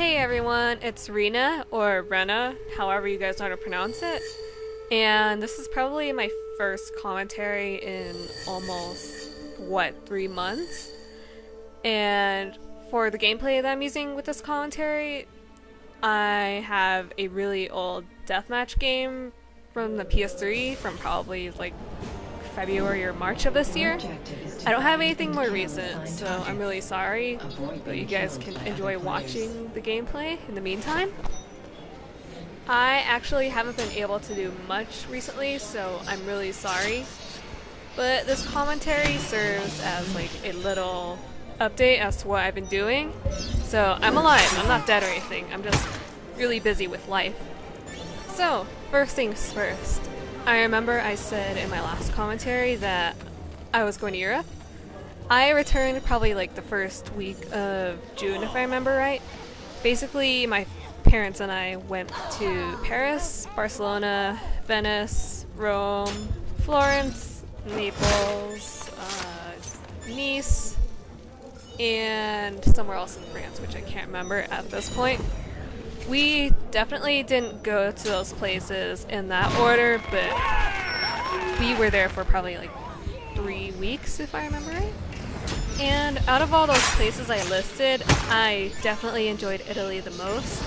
Hey everyone, it's Rena, or Rena, however you guys want to pronounce it. And this is probably my first commentary in almost, 3 months? And for the gameplay that I'm using with this commentary, I have a really old deathmatch game from the PS3 from probably like February or March of this year. I don't have anything more recent, so I'm really sorry, but you guys can enjoy watching the gameplay in the meantime. I actually haven't been able to do much recently, so I'm really sorry. But this commentary serves as like a little update as to what I've been doing. So I'm alive, I'm not dead or anything, I'm just really busy with life. So, first things first. I remember I said in my last commentary that I was going to Europe. I returned probably like the first week of June if I remember right. Basically my parents and I went to Paris, Barcelona, Venice, Rome, Florence, Naples, Nice, and somewhere else in France, which I can't remember at this point. We definitely didn't go to those places in that order, but we were there for probably like 3 weeks if I remember right. And out of all those places I listed, I definitely enjoyed Italy the most.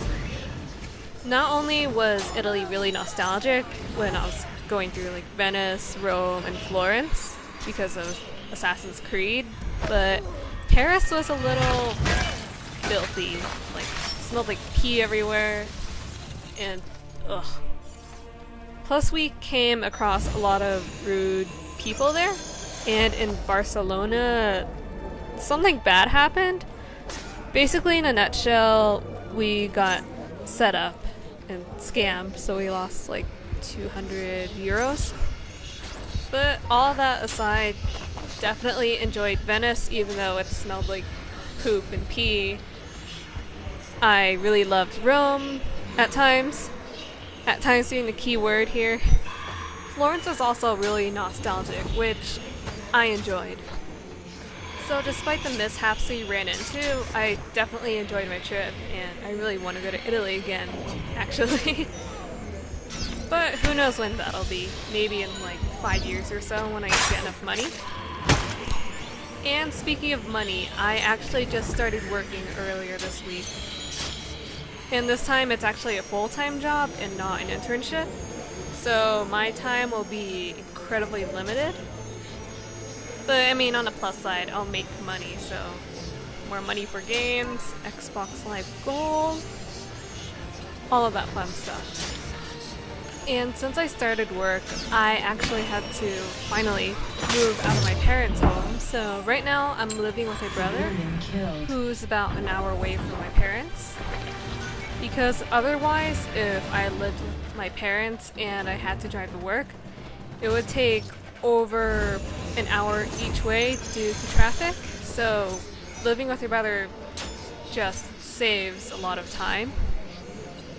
Not only was Italy really nostalgic when I was going through like Venice, Rome, and Florence because of Assassin's Creed, but Paris was a little filthy, like smelled like pee everywhere, and ugh. Plus we came across a lot of rude people there, and in Barcelona something bad happened. Basically, in a nutshell, we got set up and scammed, so we lost like 200 euros. But all that aside, definitely enjoyed Venice, even though it smelled like poop and pee. I really loved Rome at times being the key word here. Florence was also really nostalgic, which I enjoyed. So despite the mishaps we ran into, I definitely enjoyed my trip, and I really want to go to Italy again, actually. But who knows when that'll be. Maybe in like 5 years or so when I get enough money. And speaking of money, I actually just started working earlier this week. And this time it's actually a full-time job and not an internship. So my time will be incredibly limited. But I mean, on the plus side, I'll make money, so more money for games, Xbox Live Gold, all of that fun stuff. And since I started work, I actually had to finally move out of my parents' home. So right now I'm living with my brother, who's about an hour away from my parents. Because otherwise, if I lived with my parents and I had to drive to work, it would take over an hour each way due to traffic. So living with your brother just saves a lot of time.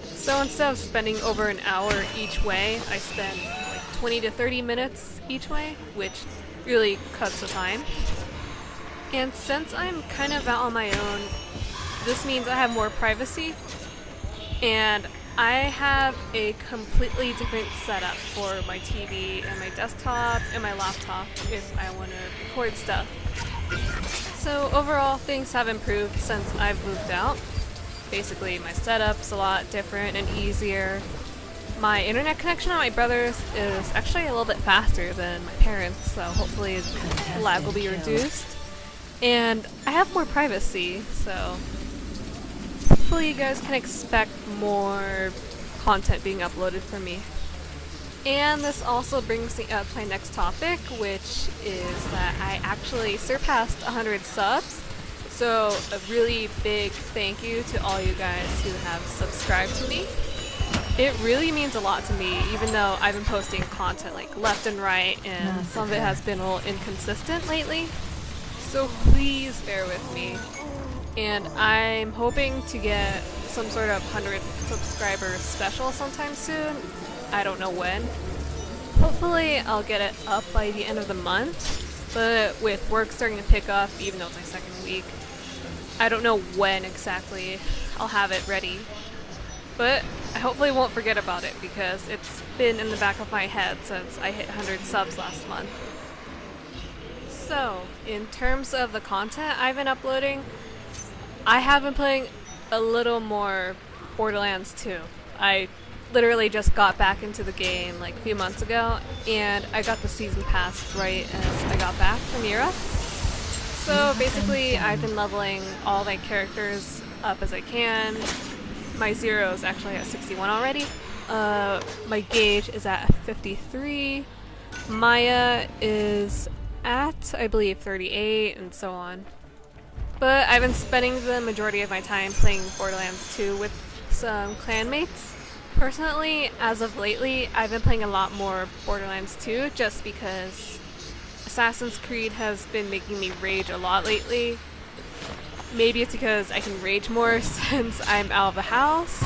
So instead of spending over an hour each way, I spend like 20 to 30 minutes each way, which really cuts the time. And since I'm kind of out on my own, this means I have more privacy, and I have a completely different setup for my TV and my desktop and my laptop if I want to record stuff. So overall, things have improved since I've moved out. Basically, my setup's a lot different and easier. My internet connection on my brother's is actually a little bit faster than my parents', so hopefully the lag will be reduced. And I have more privacy, so hopefully you guys can expect more content being uploaded from me. And this also brings me up to my next topic, which is that I actually surpassed 100 subs. So a really big thank you to all you guys who have subscribed to me. It really means a lot to me, even though I've been posting content like left and right, and some of it has been a little inconsistent lately. So please bear with me. And I'm hoping to get some sort of 100 subscriber special sometime soon. I don't know when. Hopefully I'll get it up by the end of the month, but with work starting to pick up, even though it's my second week, I don't know when exactly I'll have it ready, but I hopefully won't forget about it because it's been in the back of my head since I hit 100 subs last month. So, in terms of the content I've been uploading, I have been playing a little more Borderlands 2. I literally just got back into the game like a few months ago, and I got the season pass right as I got back from Europe. So basically, I've been leveling all my characters up as I can. My zero is actually at 61 already. My gauge is at 53. Maya is at, I believe, 38, and so on. But I've been spending the majority of my time playing Borderlands 2 with some clanmates. Personally, as of lately, I've been playing a lot more Borderlands 2 just because Assassin's Creed has been making me rage a lot lately. Maybe it's because I can rage more since I'm out of the house,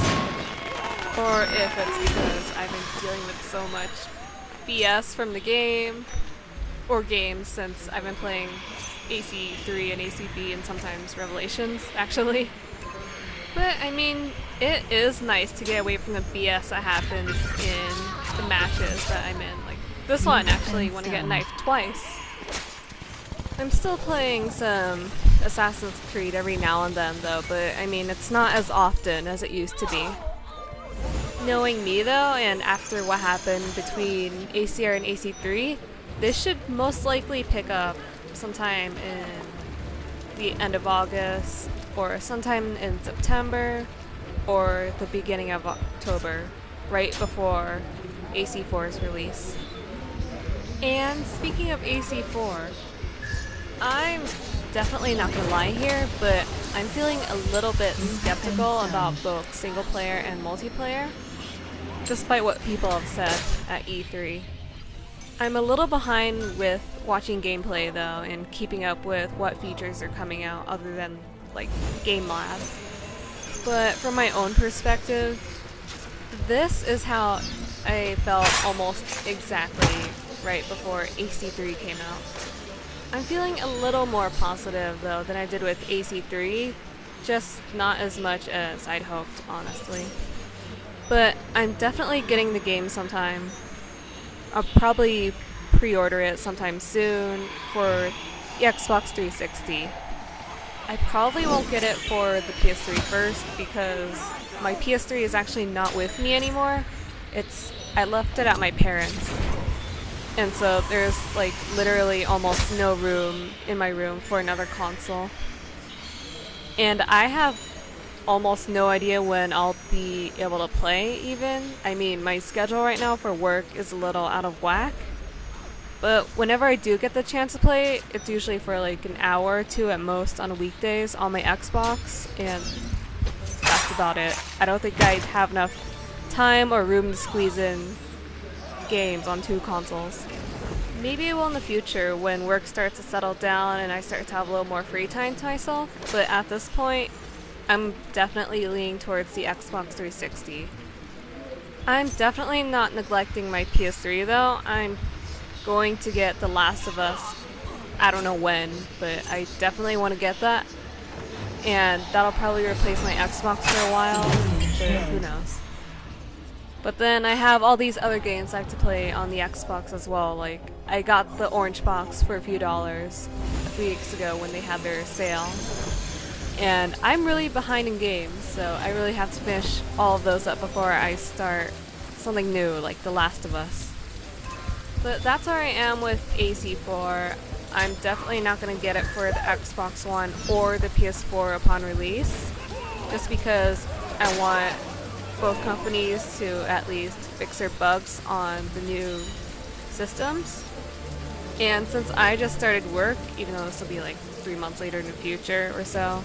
or if it's because I've been dealing with so much BS from the game, or games since I've been playing AC3 and ACB and sometimes Revelations, actually. But, I mean, it is nice to get away from the BS that happens in the matches that I'm in. Like, this one, actually, when I get knifed twice. I'm still playing some Assassin's Creed every now and then, though, but, I mean, it's not as often as it used to be. Knowing me, though, and after what happened between ACR and AC3, this should most likely pick up sometime in the end of August, or sometime in September, or the beginning of October, right before AC4's release. And speaking of AC4, I'm definitely not gonna lie here, but I'm feeling a little bit skeptical about both single player and multiplayer, despite what people have said at E3. I'm a little behind with watching gameplay though, and keeping up with what features are coming out other than like Game Lab. But from my own perspective, this is how I felt almost exactly right before AC3 came out. I'm feeling a little more positive though than I did with AC3, just not as much as I'd hoped, honestly. But I'm definitely getting the game sometime. I'll probably pre-order it sometime soon for the Xbox 360. I probably won't get it for the PS3 first because my PS3 is actually not with me anymore. I left it at my parents'. And so there's like literally almost no room in my room for another console. And I have almost no idea when I'll be able to play even. I mean, my schedule right now for work is a little out of whack. But whenever I do get the chance to play, it's usually for like an hour or two at most on weekdays on my Xbox, and that's about it. I don't think I'd have enough time or room to squeeze in games on two consoles. Maybe it will in the future when work starts to settle down and I start to have a little more free time to myself, but at this point, I'm definitely leaning towards the Xbox 360. I'm definitely not neglecting my PS3 though. I'm going to get The Last of Us, I don't know when, but I definitely want to get that. And that'll probably replace my Xbox for a while, but who knows. But then I have all these other games I have to play on the Xbox as well. Like, I got the orange box for a few dollars a few weeks ago when they had their sale. And I'm really behind in games, so I really have to finish all of those up before I start something new, like The Last of Us. But that's where I am with AC4. I'm definitely not going to get it for the Xbox One or the PS4 upon release, just because I want both companies to at least fix their bugs on the new systems. And since I just started work, even though this will be like 3 months later in the future or so,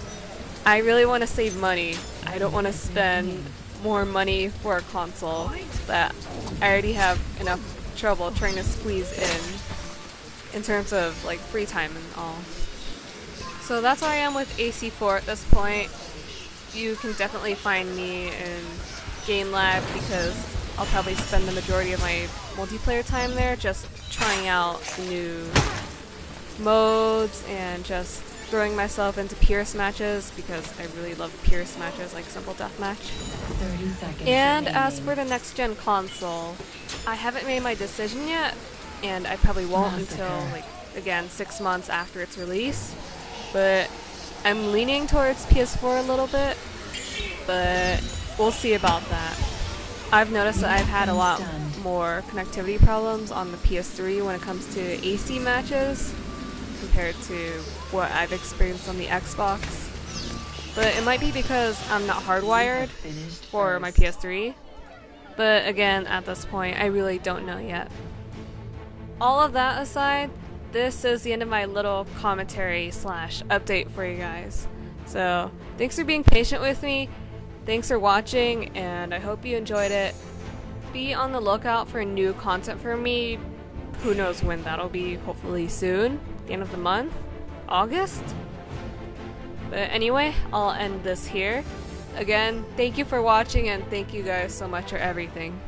I really want to save money. I don't want to spend more money for a console that I already have enough trouble trying to squeeze in terms of like free time and all. So that's where I am with AC4 at this point. You can definitely find me in Game Lab because I'll probably spend the majority of my multiplayer time there just trying out new modes and just throwing myself into Pierce matches because I really love Pierce matches like Simple Deathmatch. 30 seconds And remaining. as for the next gen console, I haven't made my decision yet, and I probably won't until, like, again, 6 months after its release. But I'm leaning towards PS4 a little bit, but we'll see about that. I've noticed that I've had a lot more connectivity problems on the PS3 when it comes to AC matches compared to what I've experienced on the Xbox. But it might be because I'm not hardwired for my PS3. But again, at this point, I really don't know yet. All of that aside, this is the end of my little commentary / update for you guys. So, thanks for being patient with me. Thanks for watching, and I hope you enjoyed it. Be on the lookout for new content from me. Who knows when that'll be, hopefully soon. The end of the month? August? But anyway, I'll end this here. Again, thank you for watching, and thank you guys so much for everything.